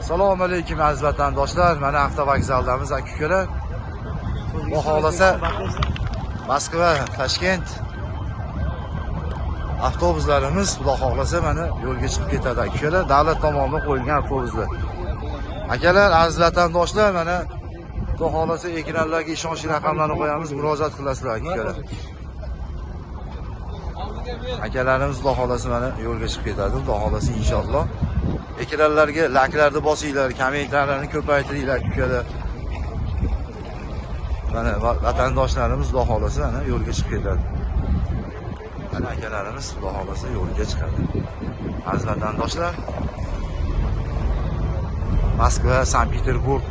Assalomu alaykum aziz vatandoshlar. Mana avtovokzaldamiz aka-ukalar. Xudo xolasa Moskva, Toshkent avtobuslarimiz xudo xolasa mana yo'lga chiqib ketadi aka-ukalar. Davlat tomonidan qo'yilgan avtobuslar. Akalar, aziz vatandoshlar, mana xudo xolasa ekranlarga ishonchli raqamlarni qo'yamiz, murojaat qilasizlar aka-ukalar. Akalarimiz xudo xolasa mana yo'lga chiqib ketadi, xudo xolasa inshaalloh. Ekranlarga laklarni bosinglar, kommentarlarni ko'paytiringlar aka-ukalar. Mana vatandoshlarimiz xudo xolasa mana yo'lga chiqib ketadi. Mana akalarimiz xudo xolasa yo'lga chiqadi. Aziz vatandoshlar, Moskva, Sankt-Peterburg,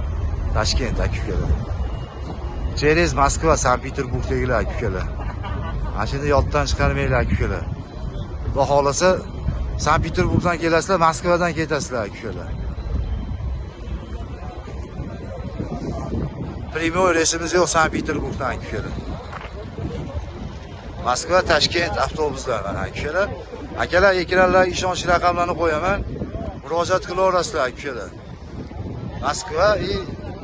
Toshkent aka-ukalar. Через Moskva, Sankt-Peterburgdagilar aka-ukalar. Mashina yoddan chiqarmanglar aka-ukalar. Xudo xolasa Sankt-Peterburgdan kelasizlar, Moskvadan ketasizlar aka-ukalar. Primoy reysimiz yo'q Sankt-Peterburgdan aka-ukalar. Moskva, Toshkent avtobuslar mana aka-ukalar. Akalar, ekranlarga ishonchli raqamlarni qo'yaman. Murojaat qilaverasizlar aka-ukalar. Moskva va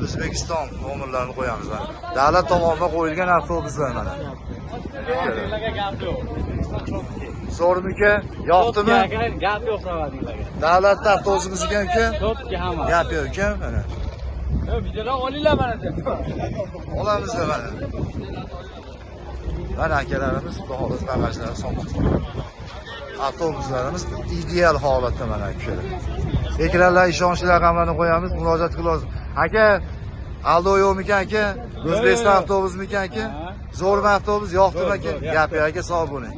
O'zbekiston nomerlarini qo'yamiz mana. Davlat tomonidan qo'yilgan avtobuslar mana. Zo'rmika, yoqdimi? Gap yo'q savodinglarga. Davlatda avtobusimiz ekan uka. To'pga hamma. Gap yo'q ekan mana. Videolar olinglar mana deb. Olamiz mana. Mana akalarimiz xudo xolasa bagajlarni solmoqchi. Avtobuslarimiz ideal holatda mana aka. Ekranlar ishonchli raqamlarni qo'yamiz, murojaat qilamiz. Aka, Aldo yo'qmikan aka? O'zbekiston avtobusimikan aka? Zo'rmi avtobus, yoqdimi aka? Gap yo'q aka, sog' bo'ling.